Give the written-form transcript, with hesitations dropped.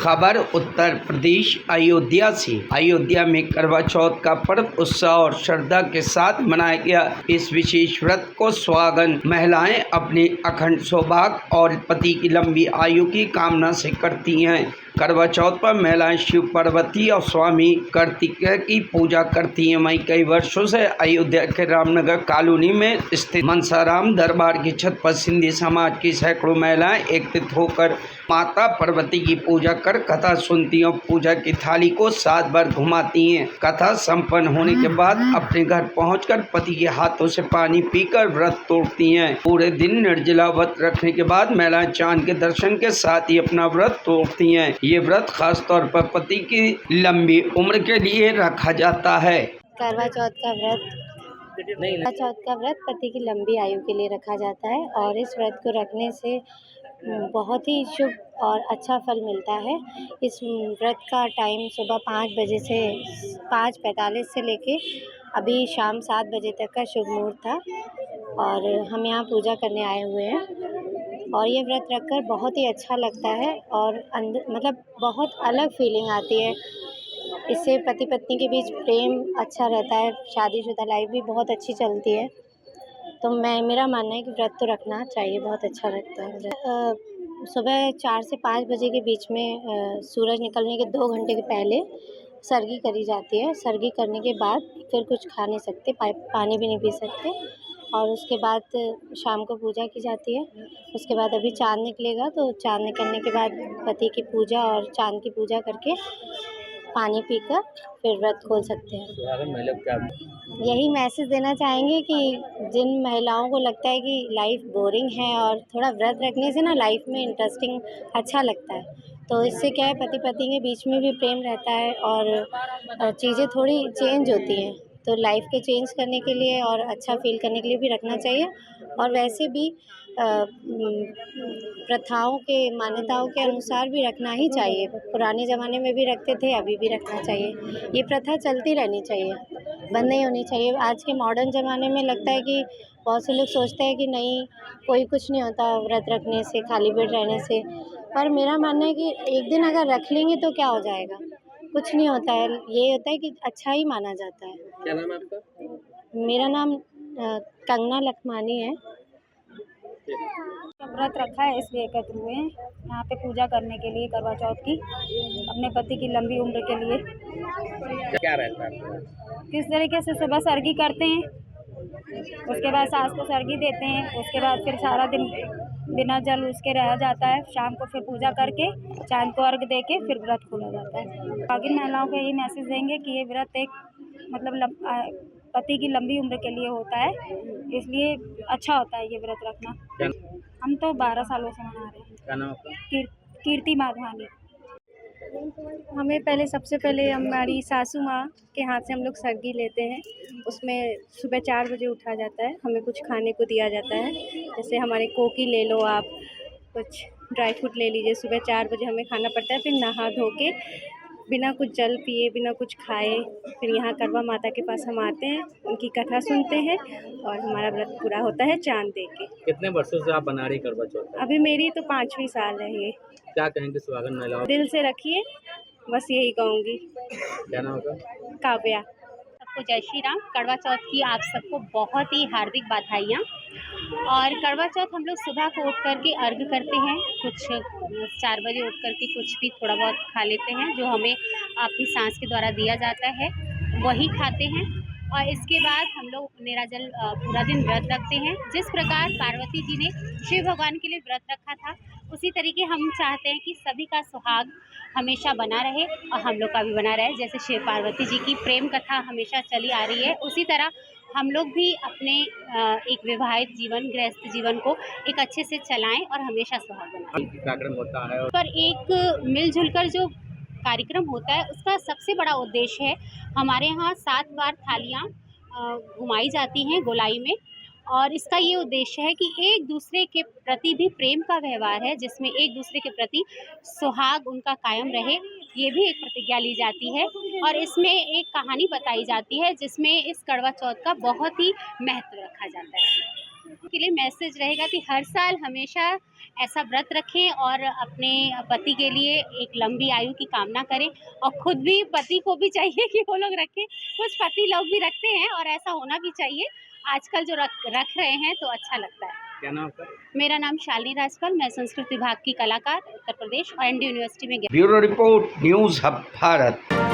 खबर उत्तर प्रदेश अयोध्या से। अयोध्या में करवा चौथ का पर्व उत्साह और श्रद्धा के साथ मनाया गया। इस विशेष व्रत को सुहागन महिलाएं अपने अखंड सौभाग्य और पति की लंबी आयु की कामना से करती हैं। करवा चौथ पर महिलाएं शिव पार्वती और स्वामी कार्तिकेय की पूजा करती हैं। वहीं कई वर्षों से अयोध्या के रामनगर कॉलोनी में स्थित मनसाराम दरबार की छत पर सिंधी समाज की सैकड़ों महिलाएं एकत्रित होकर माता पार्वती की पूजा कर कथा सुनती हैं और पूजा की थाली को 7 बार घुमाती हैं। कथा संपन्न होने के बाद अपने घर पहुंचकर पति के हाथों से पानी पीकर व्रत तोड़ती हैं। पूरे दिन निर्जला व्रत रखने के बाद महिलाएं चांद के दर्शन के साथ ही अपना व्रत तोड़ती हैं। ये व्रत खास तौर पर पति की लंबी उम्र के लिए रखा जाता है। करवा चौथ का व्रत पति की लंबी आयु के लिए रखा जाता है और इस व्रत को रखने से बहुत ही शुभ और अच्छा फल मिलता है। इस व्रत का टाइम सुबह 5 बजे से 5:45 से लेके अभी शाम 7 बजे तक का शुभ मुहूर्त था और हम यहाँ पूजा करने आए हुए हैं और ये व्रत रखकर बहुत ही अच्छा लगता है और मतलब बहुत अलग फीलिंग आती है। इससे पति पत्नी के बीच प्रेम अच्छा रहता है, शादीशुदा लाइफ भी बहुत अच्छी चलती है। तो मेरा मानना है कि व्रत तो रखना चाहिए, बहुत अच्छा लगता है। सुबह 4 से 5 बजे के बीच में सूरज निकलने के 2 घंटे के पहले सरगी करी जाती है। सरगी करने के बाद फिर कुछ खा नहीं सकते, पानी भी नहीं पी सकते और उसके बाद शाम को पूजा की जाती है। उसके बाद अभी चाँद निकलेगा तो चाँद निकलने के बाद पति की पूजा और चाँद की पूजा करके पानी पीकर फिर व्रत खोल सकते हैं। यही मैसेज देना चाहेंगे कि जिन महिलाओं को लगता है कि लाइफ बोरिंग है और थोड़ा व्रत रखने से ना लाइफ में इंटरेस्टिंग अच्छा लगता है, तो इससे क्या है पति पत्नी के बीच में भी प्रेम रहता है और चीज़ें थोड़ी चेंज होती हैं। तो लाइफ के चेंज करने के लिए और अच्छा फील करने के लिए भी रखना चाहिए और वैसे भी प्रथाओं के मान्यताओं के अनुसार भी रखना ही चाहिए। पुराने ज़माने में भी रखते थे, अभी भी रखना चाहिए। ये प्रथा चलती रहनी चाहिए, बंद नहीं होनी चाहिए। आज के मॉडर्न ज़माने में लगता है कि बहुत से लोग सोचते हैं कि नहीं, कोई कुछ नहीं होता व्रत रखने से, खाली पेट रहने से। पर मेरा मानना है कि एक दिन अगर रख लेंगे तो क्या हो जाएगा, कुछ नहीं होता है। ये होता है कि अच्छा ही माना जाता है। क्या नाम है आपका? मेरा नाम कंगना लखमानी है। व्रत रखा है इसलिए एकत्र हुए हैं यहाँ पे पूजा करने के लिए करवा चौथ की, अपने पति की लंबी उम्र के लिए। क्या रहता है? किस तरीके से सुबह सरगी करते हैं, उसके बाद सास को सरगी देते हैं, उसके बाद फिर सारा दिन बिना जल उसके रह जाता है। शाम को फिर पूजा करके चांद को अर्घ दे के फिर व्रत खोला जाता है। बाकी महिलाओं को यही मैसेज देंगे कि ये व्रत एक मतलब पति की लंबी उम्र के लिए होता है, इसलिए अच्छा होता है ये व्रत रखना। हम तो 12 सालों से मना रहे हैं। क्या नाम आपका? कीर्ति माधवानी। हमें सबसे पहले हमारी सासू माँ के हाथ से हम लोग सरगी लेते हैं। उसमें सुबह 4 बजे उठा जाता है, हमें कुछ खाने को दिया जाता है। जैसे हमारे कोकी ले लो, आप कुछ ड्राई फ्रूट ले लीजिए। सुबह 4 बजे हमें खाना पड़ता है, फिर नहा धो के बिना कुछ जल पिए, बिना कुछ खाए फिर यहाँ करवा माता के पास हम आते हैं, उनकी कथा सुनते हैं और हमारा व्रत पूरा होता है चाँद देख के। कितने वर्षों से आप बना रही करवा चौथ? अभी मेरी तो 5वीं साल है ये। क्या कहेंगे सुहागन महिलाओं? दिल से रखिए, बस यही कहूँगी। क्या नाम होगा? काव्या। सबको जय श्री राम। करवा चौथ की आप सबको बहुत ही हार्दिक बधाइयाँ। और करवा चौथ हम लोग सुबह को उठ करके अर्घ करते हैं, कुछ 4 बजे उठ करके कुछ भी थोड़ा बहुत खा लेते हैं जो हमें अपनी सांस के द्वारा दिया जाता है, वही खाते हैं। और इसके बाद हम लोग निराजल पूरा दिन व्रत रखते हैं। जिस प्रकार पार्वती जी ने शिव भगवान के लिए व्रत रखा था, उसी तरीके हम चाहते हैं कि सभी का सुहाग हमेशा बना रहे और हम लोग का भी बना रहे। जैसे शिव पार्वती जी की प्रेम कथा हमेशा चली आ रही है, उसी तरह हम लोग भी अपने एक विवाहित जीवन, गृहस्थ जीवन को एक अच्छे से चलाएं और हमेशा सुहाग बनाएं। कार्यक्रम होता है पर एक मिलजुल कर जो कार्यक्रम होता है उसका सबसे बड़ा उद्देश्य है, हमारे यहाँ 7 बार थालियाँ घुमाई जाती हैं गोलाई में और इसका ये उद्देश्य है कि एक दूसरे के प्रति भी प्रेम का व्यवहार है, जिसमें एक दूसरे के प्रति सुहाग उनका कायम रहे, ये भी एक प्रतिज्ञा ली जाती है। और इसमें एक कहानी बताई जाती है जिसमें इस करवा चौथ का बहुत ही महत्व रखा जाता है। के लिए मैसेज रहेगा कि हर साल हमेशा ऐसा व्रत रखें और अपने पति के लिए एक लंबी आयु की कामना करें, और खुद भी पति को भी चाहिए कि वो लोग रखें। कुछ पति लोग भी रखते हैं और ऐसा होना भी चाहिए। आजकल जो रख रहे हैं तो अच्छा लगता है। क्या नाम आपका? मेरा नाम शालिनी राजपाल, मैं संस्कृत विभाग की कलाकार उत्तर प्रदेश और एनडी यूनिवर्सिटी में। Bureau report, news hub Bharat.